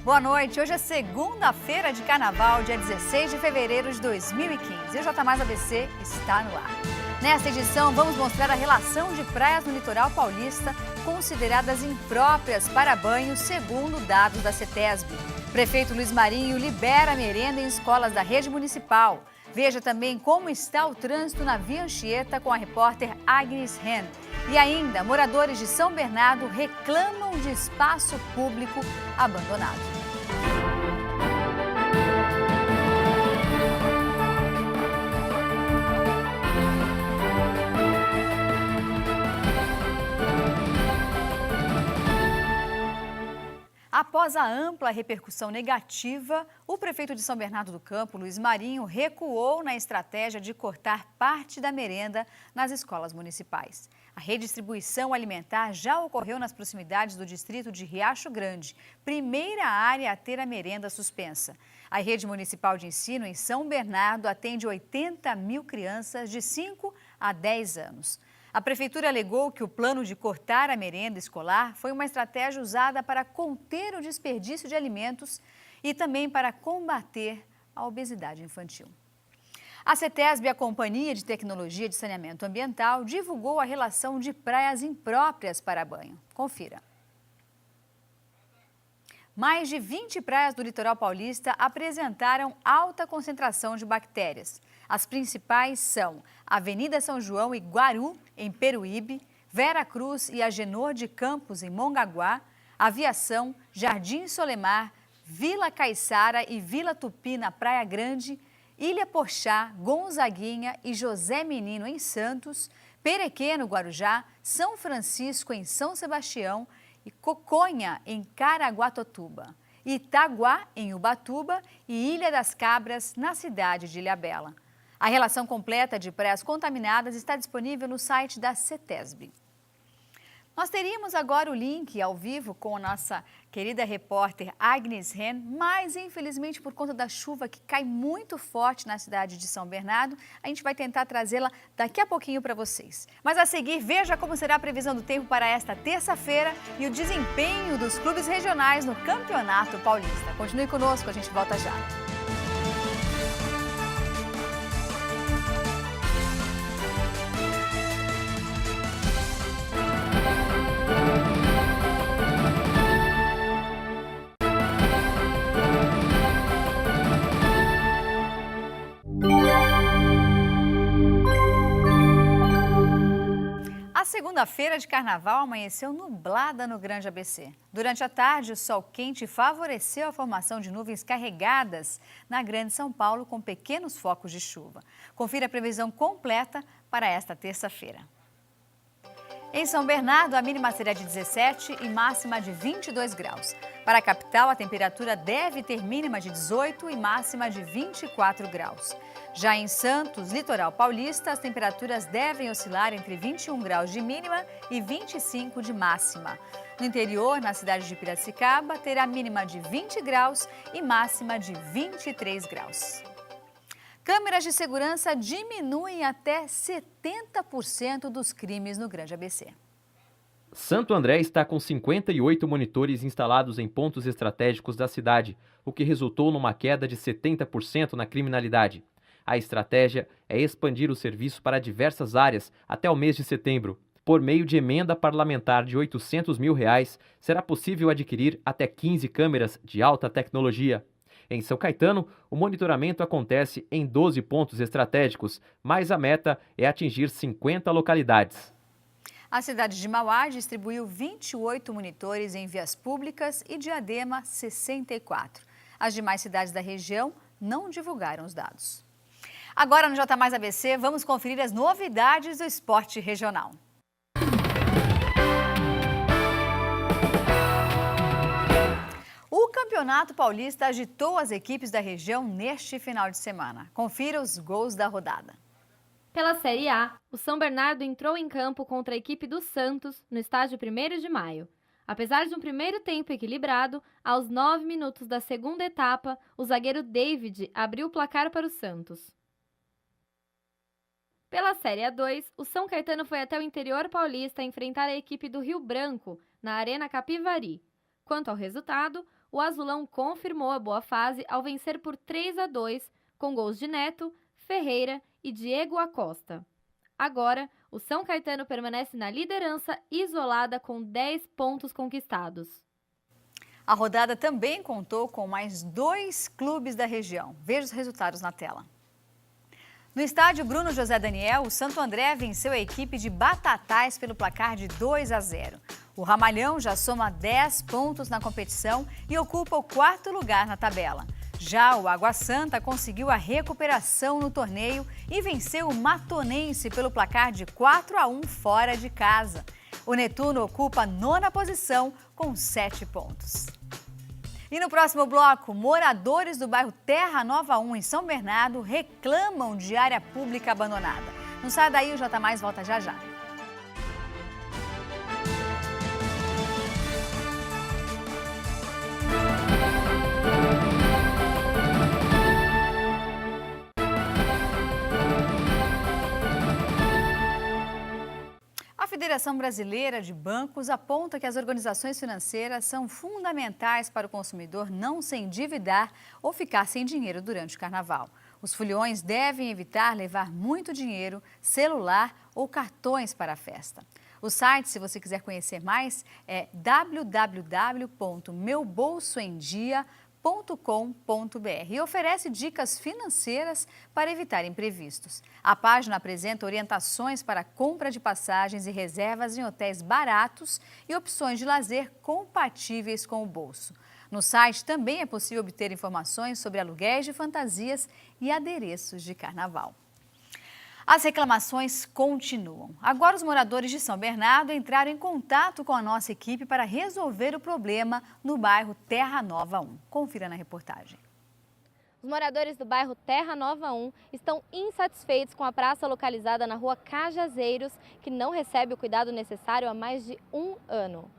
Boa noite, hoje é segunda-feira de carnaval, dia 16 de fevereiro de 2015. E o J Mais ABC está no ar. Nesta edição, vamos mostrar a relação de praias no litoral paulista consideradas impróprias para banho, segundo dados da CETESB. Prefeito Luiz Marinho libera merenda em escolas da rede municipal. Veja também como está o trânsito na Via Anchieta com a repórter Agnes Ren. E ainda, moradores de São Bernardo reclamam de espaço público abandonado. Após a ampla repercussão negativa, o prefeito de São Bernardo do Campo, Luiz Marinho, recuou na estratégia de cortar parte da merenda nas escolas municipais. A redistribuição alimentar já ocorreu nas proximidades do distrito de Riacho Grande, primeira área a ter a merenda suspensa. A rede municipal de ensino em São Bernardo atende 80 mil crianças de 5 a 10 anos. A prefeitura alegou que o plano de cortar a merenda escolar foi uma estratégia usada para conter o desperdício de alimentos e também para combater a obesidade infantil. A CETESB, a Companhia de Tecnologia de Saneamento Ambiental, divulgou a relação de praias impróprias para banho. Confira. Mais de 20 praias do litoral paulista apresentaram alta concentração de bactérias. As principais são Avenida São João e Guaru, em Peruíbe, Vera Cruz e Agenor de Campos, em Mongaguá, Aviação, Jardim Solemar, Vila Caiçara e Vila Tupi, na Praia Grande, Ilha Porchá, Gonzaguinha e José Menino, em Santos, Perequê, no Guarujá, São Francisco, em São Sebastião e Coconha, em Caraguatatuba, Itaguá, em Ubatuba e Ilha das Cabras, na cidade de Ilhabela. A relação completa de praias contaminadas está disponível no site da CETESB. Nós teríamos agora o link ao vivo com a nossa querida repórter Agnes Ren, mas infelizmente por conta da chuva que cai muito forte na cidade de São Bernardo, a gente vai tentar trazê-la daqui a pouquinho para vocês. Mas a seguir, veja como será a previsão do tempo para esta terça-feira e o desempenho dos clubes regionais no Campeonato Paulista. Continue conosco, a gente volta já. A segunda-feira de carnaval amanheceu nublada no Grande ABC. Durante a tarde, o sol quente favoreceu a formação de nuvens carregadas na Grande São Paulo, com pequenos focos de chuva. Confira a previsão completa para esta terça-feira. Em São Bernardo, a mínima será de 17 e máxima de 22 graus. Para a capital, a temperatura deve ter mínima de 18 e máxima de 24 graus. Já em Santos, litoral paulista, as temperaturas devem oscilar entre 21 graus de mínima e 25 de máxima. No interior, na cidade de Piracicaba, terá mínima de 20 graus e máxima de 23 graus. Câmeras de segurança diminuem até 70% dos crimes no Grande ABC. Santo André está com 58 monitores instalados em pontos estratégicos da cidade, o que resultou numa queda de 70% na criminalidade. A estratégia é expandir o serviço para diversas áreas até o mês de setembro. Por meio de emenda parlamentar de R$ 800 mil, será possível adquirir até 15 câmeras de alta tecnologia. Em São Caetano, o monitoramento acontece em 12 pontos estratégicos, mas a meta é atingir 50 localidades. A cidade de Mauá distribuiu 28 monitores em vias públicas e Diadema 64. As demais cidades da região não divulgaram os dados. Agora no J Mais ABC, vamos conferir as novidades do esporte regional. O Campeonato Paulista agitou as equipes da região neste final de semana. Confira os gols da rodada. Pela Série A, o São Bernardo entrou em campo contra a equipe do Santos no estádio 1º de Maio. Apesar de um primeiro tempo equilibrado, aos 9 minutos da segunda etapa, o zagueiro David abriu o placar para o Santos. Pela Série A2, o São Caetano foi até o interior paulista enfrentar a equipe do Rio Branco, na Arena Capivari. Quanto ao resultado, o Azulão confirmou a boa fase ao vencer por 3-2, com gols de Neto, Ferreira e Diego Acosta. Agora, o São Caetano permanece na liderança, isolada com 10 pontos conquistados. A rodada também contou com mais 2 clubes da região. Veja os resultados na tela. No estádio Bruno José Daniel, o Santo André venceu a equipe de Batatais pelo placar de 2-0. O Ramalhão já soma 10 pontos na competição e ocupa o 4º lugar na tabela. Já o Água Santa conseguiu a recuperação no torneio e venceu o Matonense pelo placar de 4-1 fora de casa. O Netuno ocupa a 9ª posição com 7 pontos. E no próximo bloco, moradores do bairro Terra Nova 1, em São Bernardo, reclamam de área pública abandonada. Não sai daí, o J Mais volta já já. A Federação Brasileira de Bancos aponta que as organizações financeiras são fundamentais para o consumidor não se endividar ou ficar sem dinheiro durante o carnaval. Os foliões devem evitar levar muito dinheiro, celular ou cartões para a festa. O site, se você quiser conhecer mais, é www.meubolsoemdia.com.br e oferece dicas financeiras para evitar imprevistos. A página apresenta orientações para a compra de passagens e reservas em hotéis baratos e opções de lazer compatíveis com o bolso. No site também é possível obter informações sobre aluguéis de fantasias e adereços de carnaval. As reclamações continuam. Agora os moradores de São Bernardo entraram em contato com a nossa equipe para resolver o problema no bairro Terra Nova 1. Confira na reportagem. Os moradores do bairro Terra Nova 1 estão insatisfeitos com a praça localizada na rua Cajazeiros, que não recebe o cuidado necessário há mais de 1 ano.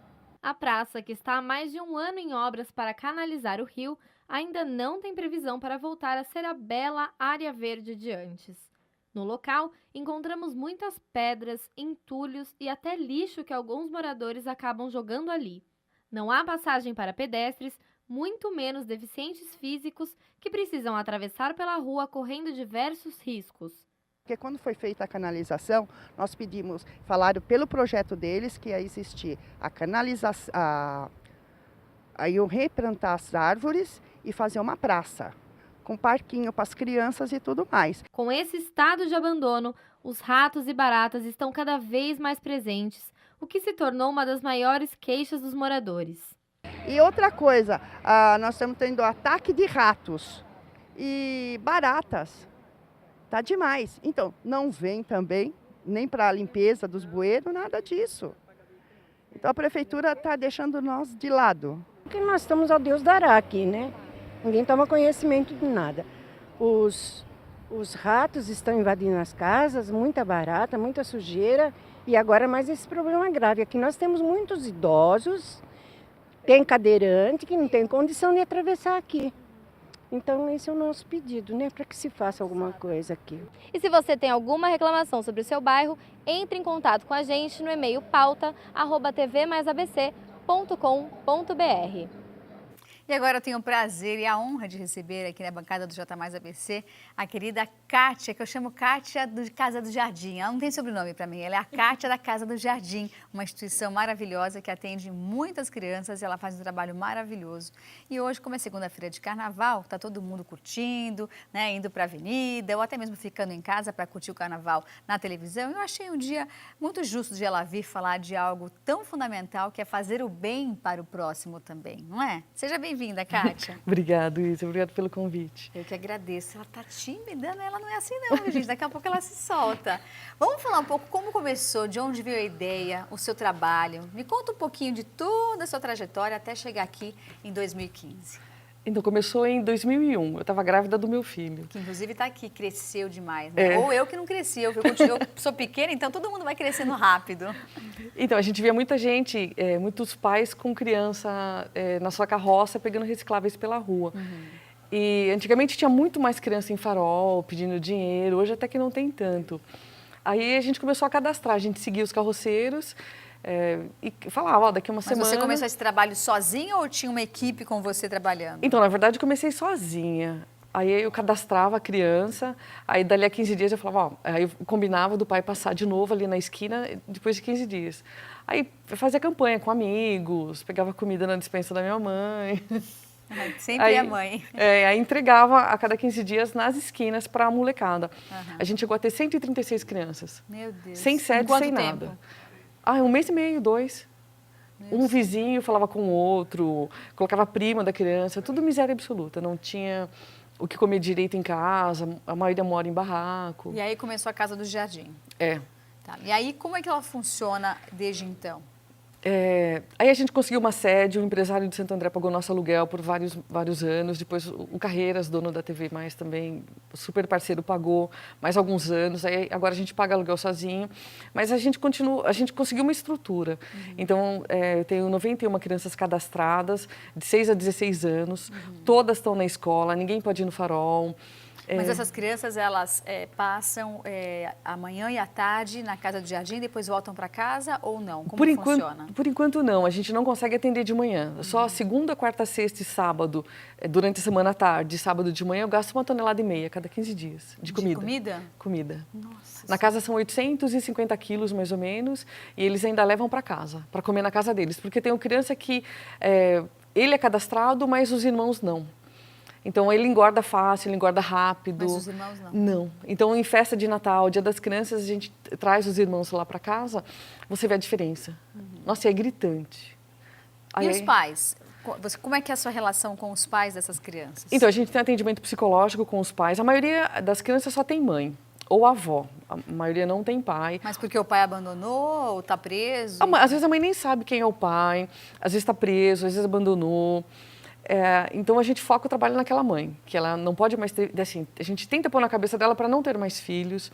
A praça, que está há mais de 1 ano em obras para canalizar o rio, ainda não tem previsão para voltar a ser a bela área verde de antes. No local, encontramos muitas pedras, entulhos e até lixo que alguns moradores acabam jogando ali. Não há passagem para pedestres, muito menos deficientes físicos que precisam atravessar pela rua correndo diversos riscos. Porque quando foi feita a canalização, nós pedimos, falaram pelo projeto deles que ia existir a canalização, iam replantar as árvores e fazer uma praça, com parquinho para as crianças e tudo mais. Com esse estado de abandono, os ratos e baratas estão cada vez mais presentes, o que se tornou uma das maiores queixas dos moradores. E outra coisa, nós estamos tendo ataque de ratos e baratas. Tá demais. Então, não vem também, nem para a limpeza dos bueiros, nada disso. Então, a prefeitura está deixando nós de lado. Porque nós estamos ao Deus dará aqui, né? Ninguém toma conhecimento de nada. Os ratos estão invadindo as casas, muita barata, muita sujeira. E agora mais esse problema grave. Aqui nós temos muitos idosos, tem cadeirante que não tem condição de atravessar aqui. Então esse é o nosso pedido, né? Para que se faça alguma coisa aqui. E se você tem alguma reclamação sobre o seu bairro, entre em contato com a gente no e-mail pauta@tvmaisabc.com.br. E agora eu tenho o prazer e a honra de receber aqui na bancada do J Mais ABC a querida Kátia, que eu chamo Kátia de Casa do Jardim. Ela não tem sobrenome para mim, ela é a Kátia da Casa do Jardim, uma instituição maravilhosa que atende muitas crianças e ela faz um trabalho maravilhoso. E hoje, como é segunda-feira de carnaval, está todo mundo curtindo, né, indo para a avenida ou até mesmo ficando em casa para curtir o carnaval na televisão. Eu achei um dia muito justo de ela vir falar de algo tão fundamental que é fazer o bem para o próximo também, não é? Seja bem-vinda, Kátia. Obrigado, Isa. Obrigado pelo convite. Eu que agradeço. Ela tá tímida, né? Ela não é assim não, viu, gente? Daqui a pouco ela se solta. Vamos falar um pouco como começou, de onde veio a ideia, o seu trabalho. Me conta um pouquinho de toda a sua trajetória até chegar aqui em 2015. Então, começou em 2001. Eu estava grávida do meu filho. Que inclusive está aqui, cresceu demais, né? Ou eu que não cresci, eu sou pequena, então todo mundo vai crescendo rápido. Então, a gente via muita gente, muitos pais com criança na sua carroça pegando recicláveis pela rua. E antigamente tinha muito mais criança em farol, pedindo dinheiro, hoje até que não tem tanto. Aí a gente começou a cadastrar, a gente seguia os carroceiros, E falava, ó, daqui uma semana... Mas você começou esse trabalho sozinha ou tinha uma equipe com você trabalhando? Então, na verdade, eu comecei sozinha. Aí eu cadastrava a criança, aí dali a 15 dias eu falava, ó, aí eu combinava do pai passar de novo ali na esquina depois de 15 dias. Aí eu fazia campanha com amigos, pegava comida na despensa da minha mãe. Sempre aí, a mãe. Aí entregava a cada 15 dias nas esquinas para a molecada. A gente chegou a ter 136 crianças. Meu Deus. Sem sede, sem nada. 1 mês e meio, 2. Um vizinho falava com o outro, colocava a prima da criança, tudo miséria absoluta. Não tinha o que comer direito em casa, a maioria mora em barraco. E aí começou a Casa do Jardim. Tá. E aí, como é que ela funciona desde então? Aí a gente conseguiu uma sede, o empresário de Santo André pagou nosso aluguel por vários anos, depois o Carreiras, dono da TV Mais também, super parceiro, pagou mais alguns anos, aí agora a gente paga aluguel sozinho, mas a gente conseguiu uma estrutura. Então, eu tenho 91 crianças cadastradas, de 6 a 16 anos, todas estão na escola, ninguém pode ir no farol. Mas essas crianças, elas passam a manhã e a tarde na Casa do Jardim, depois voltam para casa ou não? Como funciona? Por enquanto não, a gente não consegue atender de manhã. Só segunda, quarta, sexta e sábado, durante a semana à tarde, sábado de manhã, eu gasto 1,5 toneladas a cada 15 dias de comida. De comida? Comida. Nossa. Na casa são 850 quilos, mais ou menos, e eles ainda levam para casa, para comer na casa deles. Porque tem uma criança que ele é cadastrado, mas os irmãos não. Então, ele engorda fácil, ele engorda rápido. Mas os irmãos não? Não. Então, em festa de Natal, Dia das Crianças, a gente traz os irmãos lá para casa, você vê a diferença. Nossa, é gritante. E os pais? Como é que é a sua relação com os pais dessas crianças? Então, a gente tem atendimento psicológico com os pais. A maioria das crianças só tem mãe ou avó. A maioria não tem pai. Mas porque o pai abandonou ou está preso? Às vezes a mãe nem sabe quem é o pai, às vezes está preso, às vezes abandonou. Então, a gente foca o trabalho naquela mãe, que ela não pode mais ter, assim, a gente tenta pôr na cabeça dela para não ter mais filhos,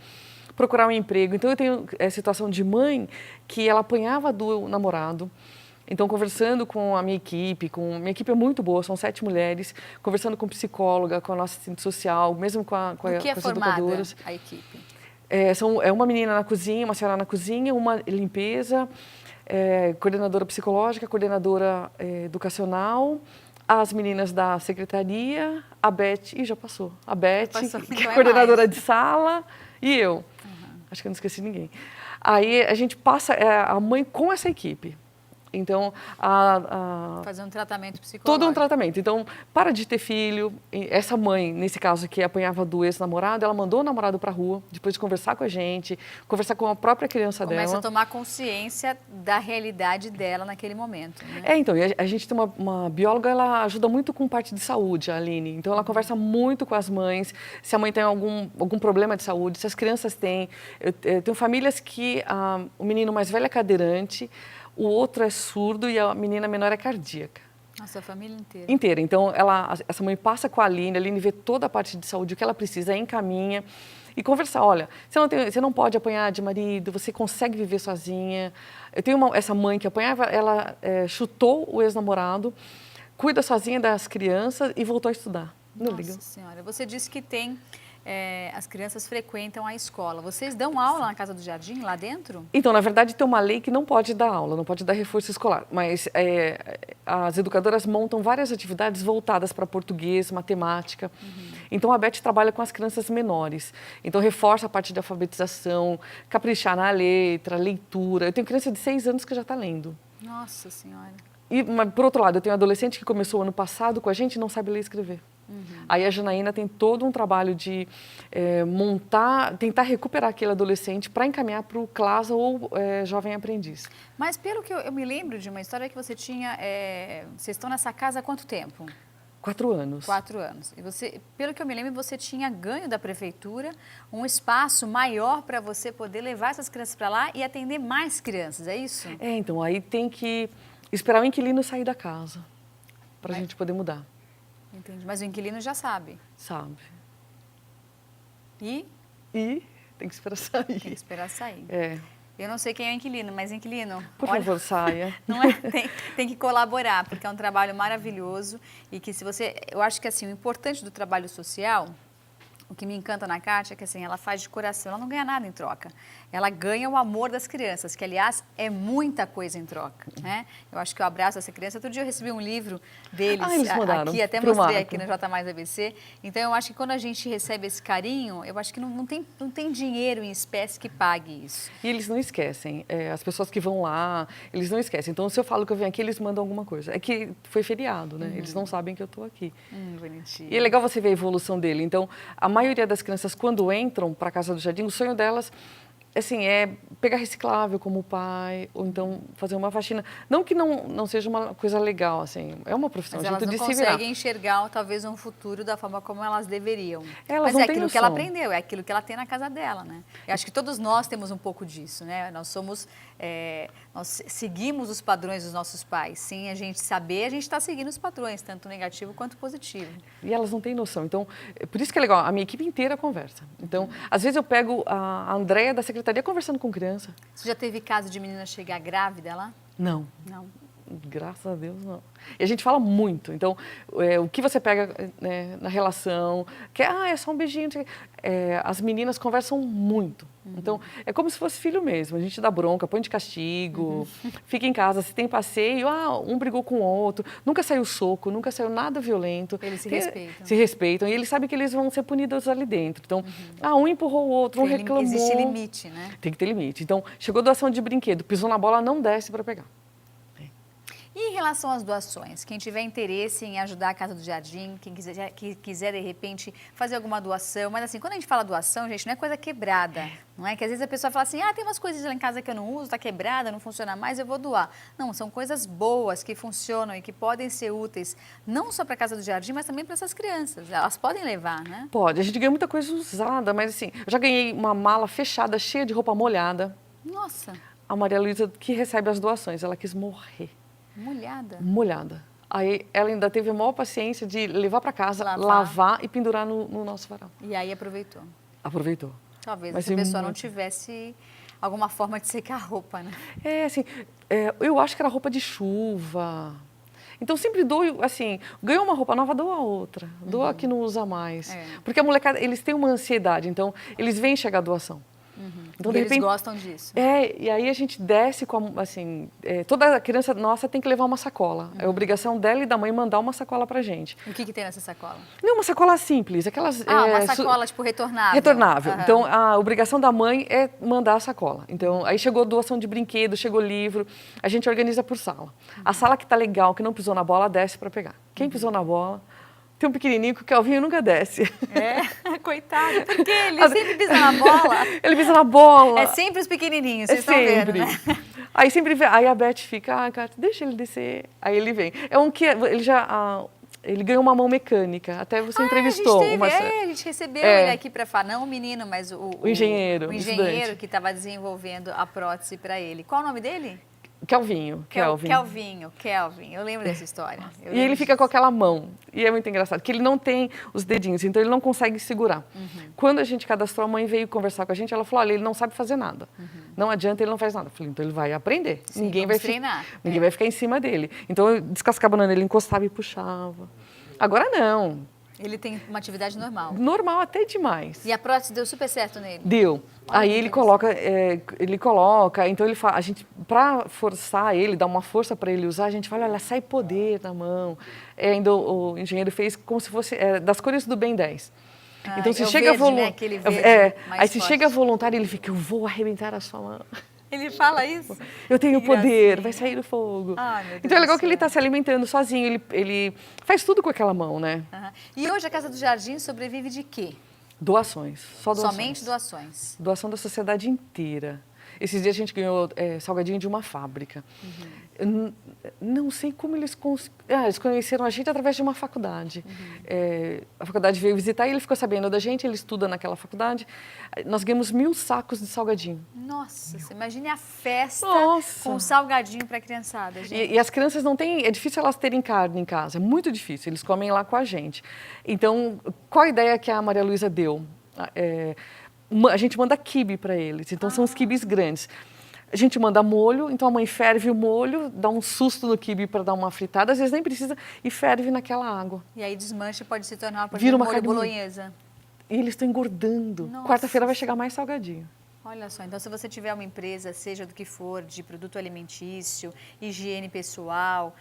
procurar um emprego. Então, eu tenho situação de mãe que ela apanhava do namorado. Então, conversando com a minha equipe é muito boa, são 7 mulheres, conversando com psicóloga, com a nossa assistente social, mesmo com as educadoras. A equipe? É uma menina na cozinha, uma senhora na cozinha, uma limpeza, coordenadora psicológica, coordenadora educacional, as meninas da secretaria, a Beth, já passou. A Beth, que é coordenadora de sala, e eu. Acho que eu não esqueci ninguém. Aí a gente passa a mãe com essa equipe. Então, fazer um tratamento psicológico. Todo um tratamento. Então, para de ter filho. Essa mãe, nesse caso, que apanhava do ex-namorado, ela mandou o namorado para a rua, depois de conversar com a gente, conversar com a própria criança dela. Começa a tomar consciência da realidade dela naquele momento. Né? Então, a gente tem uma bióloga, ela ajuda muito com parte de saúde, a Aline. Então, ela conversa muito com as mães, se a mãe tem algum problema de saúde, se as crianças têm. Eu tenho famílias que o menino mais velho é cadeirante, o outro é surdo e a menina menor é cardíaca. Nossa, a família inteira. Inteira. Então, essa mãe passa com a Aline vê toda a parte de saúde, o que ela precisa, encaminha e conversar. Olha, você não pode apanhar de marido, você consegue viver sozinha. Eu tenho essa mãe que apanhava, ela chutou o ex-namorado, cuida sozinha das crianças e voltou a estudar. Nossa Senhora, você disse que tem... as crianças frequentam a escola. Vocês dão aula na Casa do Jardim, lá dentro? Então, na verdade, tem uma lei que não pode dar aula, não pode dar reforço escolar. Mas as educadoras montam várias atividades voltadas para português, matemática. Então, a Beth trabalha com as crianças menores. Então, reforça a parte de alfabetização, caprichar na letra, leitura. Eu tenho criança de 6 anos que já está lendo. Nossa Senhora. Mas, por outro lado, eu tenho um adolescente que começou ano passado com a gente e não sabe ler e escrever. Aí a Janaína tem todo um trabalho de tentar recuperar aquele adolescente para encaminhar para o CLASA ou jovem aprendiz. Mas pelo que eu me lembro de uma história que você tinha, vocês estão nessa casa há quanto tempo? 4 anos. 4 anos. E você, pelo que eu me lembro, você tinha ganho da prefeitura um espaço maior para você poder levar essas crianças para lá e atender mais crianças, é isso? Então aí tem que esperar o inquilino sair da casa para a gente poder mudar. Entendi. Mas o inquilino já sabe? Sabe. E tem que esperar sair. Tem que esperar sair. Eu não sei quem é o inquilino, mas inquilino... Por favor, saia. Não tem que colaborar, porque é um trabalho maravilhoso e que se você... Eu acho que assim, o importante do trabalho social, O que me encanta na Kátia é que assim, ela faz de coração, ela não ganha nada em troca. Ela ganha o amor das crianças, que aliás é muita coisa em troca, né? Eu acho que o abraço dessa criança, outro dia eu recebi um livro deles eles mandaram aqui, até pro mostrei Marco. aqui no J Mais ABC. Então eu acho que quando a gente recebe esse carinho, eu acho que não tem dinheiro em espécie que pague isso. E eles não esquecem, as pessoas que vão lá, eles não esquecem. Então, se eu falo que eu venho aqui, eles mandam alguma coisa. É que foi feriado, né? Eles não sabem que eu estou aqui. Bonitinho. E é legal você ver a evolução dele. Então, a maioria das crianças, quando entram para a Casa do Jardim, o sonho delas assim, é pegar reciclável como o pai, ou então fazer uma faxina. Não que não seja uma coisa legal, assim, é uma profissão, mas um jeito elas de não se virar. conseguem enxergar, talvez, um futuro da forma como elas deveriam. Elas mas não é têm aquilo que ela noção. aprendeu, é aquilo que ela tem na casa dela, né? Eu acho que todos nós temos um pouco disso, né? Nós seguimos os padrões dos nossos pais. Sem a gente saber, a gente está seguindo os padrões, tanto negativo quanto positivo. E elas não têm noção. Então, por isso que é legal, a minha equipe inteira conversa. Então, às vezes eu pego a Andréia da secretaria conversando com criança. Você já teve caso de menina chegar grávida lá? Não. Não. Graças a Deus, não. E a gente fala muito. Então, o que você pega na relação, que é só um beijinho. As meninas conversam muito. Então, é como se fosse filho mesmo. A gente dá bronca, põe de castigo, fica em casa, se tem passeio, um brigou com o outro, nunca saiu soco, nunca saiu nada violento. Eles se respeitam. Se respeitam. E eles sabem que eles vão ser punidos ali dentro. Então, um empurrou o outro, um reclamou. Existe limite, né? Tem que ter limite. Então, chegou doação de brinquedo, pisou na bola, não desce para pegar. E em relação às doações, quem tiver interesse em ajudar a Casa do Jardim, quem quiser de repente fazer alguma doação, mas assim, quando a gente fala doação, gente, não é coisa quebrada, não é? Que às vezes a pessoa fala assim, tem umas coisas lá em casa que eu não uso, está quebrada, não funciona mais, eu vou doar. Não, são coisas boas que funcionam e que podem ser úteis, não só para a Casa do Jardim, mas também para essas crianças. Elas podem levar, né? Pode, a gente ganha muita coisa usada, mas assim, eu já ganhei uma mala fechada, cheia de roupa molhada. Nossa. A Maria Luísa, que recebe as doações, ela quis morrer. Molhada? Molhada. Aí ela ainda teve a maior paciência de levar para casa, lavar e pendurar no nosso varal. E aí aproveitou? Aproveitou. Talvez essa pessoa não tivesse alguma forma de secar a roupa, né? Assim, eu acho que era roupa de chuva. Então, sempre dou, assim, ganhou uma roupa nova, doa outra. Doa a que não usa mais. Porque a molecada, eles têm uma ansiedade, então eles veem chegar a doação. Então, e de repente, eles gostam disso. E aí a gente desce com, assim, toda criança nossa tem que levar uma sacola. É obrigação dela e da mãe mandar uma sacola pra gente. E o que tem nessa sacola? Não, uma sacola simples, aquelas... uma sacola, tipo, retornável. Retornável. Então, a obrigação da mãe é mandar a sacola. Então, aí chegou doação de brinquedo, chegou livro, a gente organiza por sala. A sala que tá legal, que não pisou na bola, desce pra pegar. Quem pisou na bola... Tem um pequenininho que o Kelvinho nunca desce. Coitado. Porque ele sempre pisa na bola. Ele pisa na bola. É sempre os pequenininhos, vocês estão vendo, né? Aí sempre vem, aí a Beth fica, Cátia, deixa ele descer. Aí ele vem. É um que ele ganhou uma mão mecânica. Até você entrevistou. A gente recebeu ele aqui para falar, não o menino, mas o engenheiro. O engenheiro que estava desenvolvendo a prótese para ele. Qual o nome dele? Kelvin. Eu lembro dessa história. E ele fica com aquela mão. E é muito engraçado, que ele não tem os dedinhos, então ele não consegue segurar. Quando a gente cadastrou, a mãe veio conversar com a gente, ela falou, olha, ele não sabe fazer nada. Não adianta, ele não faz nada. Eu falei, então ele vai aprender. Sim, ninguém treinar. Ninguém vai ficar em cima dele. Então eu descascava a banana, ele encostava e puxava. Agora não. Ele tem uma atividade normal. Normal até demais. E a prótese deu super certo nele? Deu. Aí ele coloca, então ele fala, a gente, para forçar ele, dar uma força para ele usar, a gente fala, olha, sai poder na mão. Ainda o engenheiro fez como se fosse das cores do Ben 10. Então se chega aquele verde aí se chega voluntário, ele fica, eu vou arrebentar a sua mão. Ele fala isso? Eu tenho poder, vai sair o fogo. Então é legal que ele está se alimentando sozinho, ele faz tudo com aquela mão, né? E hoje a Casa do Jardim sobrevive de quê? Doações, só doações. Somente doações? Doação da sociedade inteira. Esses dias a gente ganhou salgadinho de uma fábrica. Não sei como eles conheceram a gente através de uma faculdade. A faculdade veio visitar e ele ficou sabendo da gente, ele estuda naquela faculdade. Nós ganhamos 1000 sacos de salgadinho. Nossa, você imagine a festa com salgadinho para a criançada, gente. E as crianças não têm, é difícil elas terem carne em casa, é muito difícil, eles comem lá com a gente. Então, qual a ideia que a Maria Luísa deu? A gente manda quibe para eles, então são os quibes grandes. A gente manda molho, então a mãe ferve o molho, dá um susto no quibe para dar uma fritada, às vezes nem precisa, e ferve naquela água. E aí desmancha e pode se tornar, por Vira exemplo, uma molho bolonhesa. E eles estão engordando. Nossa. Quarta-feira vai chegar mais salgadinho. Olha só, então se você tiver uma empresa, seja do que for, de produto alimentício, higiene pessoal,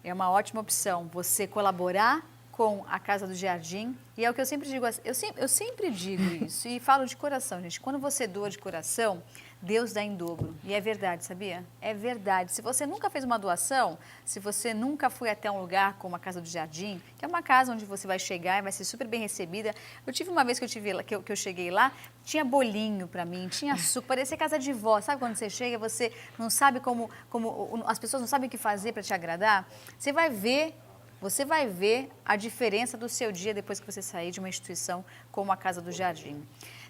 é uma ótima opção você colaborar com a Casa do Jardim. E é o que eu sempre digo, eu sempre digo isso e falo de coração, gente. Quando você doa de coração, Deus dá em dobro. E é verdade, sabia? É verdade. Se você nunca fez uma doação, se você nunca foi até um lugar como a Casa do Jardim, que é uma casa onde você vai chegar e vai ser super bem recebida. Eu tive uma vez que eu cheguei lá, tinha bolinho para mim, tinha suco, parecia casa de vó. Sabe quando você chega, você não sabe como as pessoas não sabem o que fazer para te agradar? Você vai ver a diferença do seu dia depois que você sair de uma instituição como a Casa do Jardim.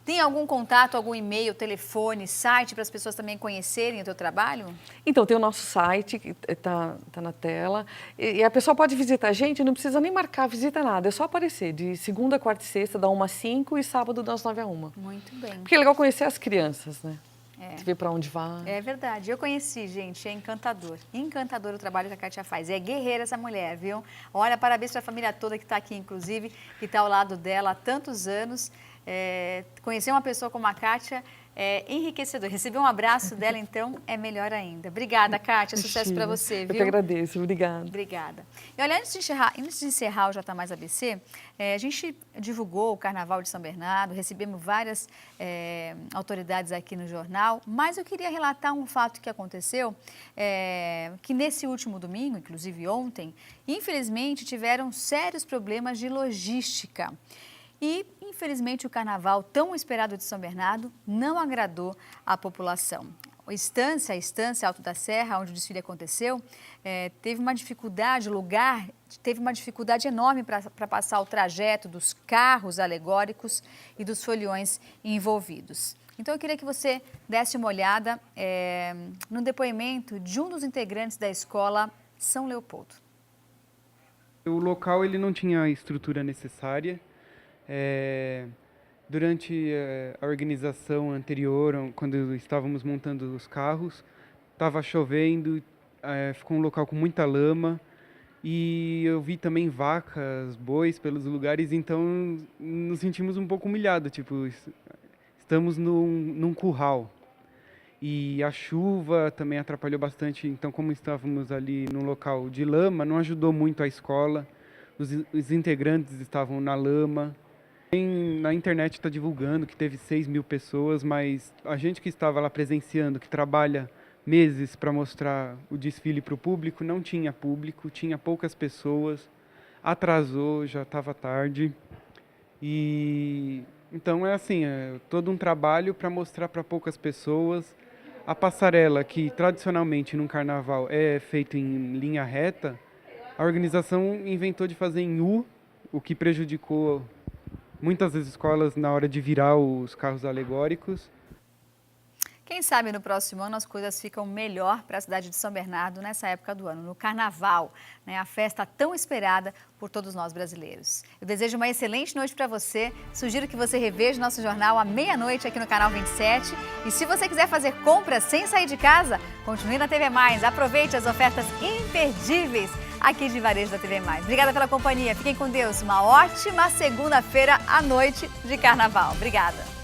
Tem algum contato, algum e-mail, telefone, site para as pessoas também conhecerem o teu trabalho? Então, tem o nosso site, que está na tela, e a pessoa pode visitar a gente, não precisa nem marcar visita nada, é só aparecer, de segunda, quarta e sexta, da 1 às 5 e sábado das 9 às 1. Muito bem. Porque é legal conhecer as crianças, né? É. Ver para onde vai. É verdade. Eu conheci, gente, é encantador. Encantador o trabalho que a Kátia faz. É guerreira essa mulher, viu? Olha, parabéns para a família toda que está aqui, inclusive, que está ao lado dela há tantos anos. Conhecer uma pessoa como a Kátia é enriquecedor. Receber um abraço dela, então, é melhor ainda. Obrigada, Kátia. Sucesso para você, viu? Eu que agradeço. Obrigada. Obrigada. E olha, antes de encerrar o J Mais ABC, a gente divulgou o Carnaval de São Bernardo, recebemos várias autoridades aqui no jornal, mas eu queria relatar um fato que aconteceu, que nesse último domingo, inclusive ontem, infelizmente tiveram sérios problemas de logística. E, infelizmente, o carnaval tão esperado de São Bernardo não agradou a população. A Estância Alto da Serra, onde o desfile aconteceu, teve uma dificuldade, teve uma dificuldade enorme para passar o trajeto dos carros alegóricos e dos foliões envolvidos. Então, eu queria que você desse uma olhada no depoimento de um dos integrantes da escola São Leopoldo. O local ele não tinha a estrutura necessária. Durante a organização anterior, quando estávamos montando os carros, estava chovendo, ficou um local com muita lama e eu vi também vacas, bois pelos lugares, então nos sentimos um pouco humilhados, tipo, estamos num curral. E a chuva também atrapalhou bastante, então como estávamos ali num local de lama, não ajudou muito a escola, os integrantes estavam na lama. Na internet está divulgando que teve 6.000 pessoas, mas a gente que estava lá presenciando, que trabalha meses para mostrar o desfile para o público, não tinha público, tinha poucas pessoas, atrasou, já estava tarde. E então é assim, todo um trabalho para mostrar para poucas pessoas. A passarela, que tradicionalmente num carnaval é feita em linha reta, a organização inventou de fazer em U, o que prejudicou muitas das escolas na hora de virar os carros alegóricos. Quem sabe no próximo ano as coisas ficam melhor para a cidade de São Bernardo nessa época do ano, no Carnaval, né? A festa tão esperada por todos nós brasileiros. Eu desejo uma excelente noite para você, sugiro que você reveja o nosso jornal à meia-noite aqui no Canal 27 e se você quiser fazer compras sem sair de casa, continue na TV+, aproveite as ofertas imperdíveis aqui de Varejo da TV+. Obrigada pela companhia, fiquem com Deus, uma ótima segunda-feira à noite de Carnaval. Obrigada.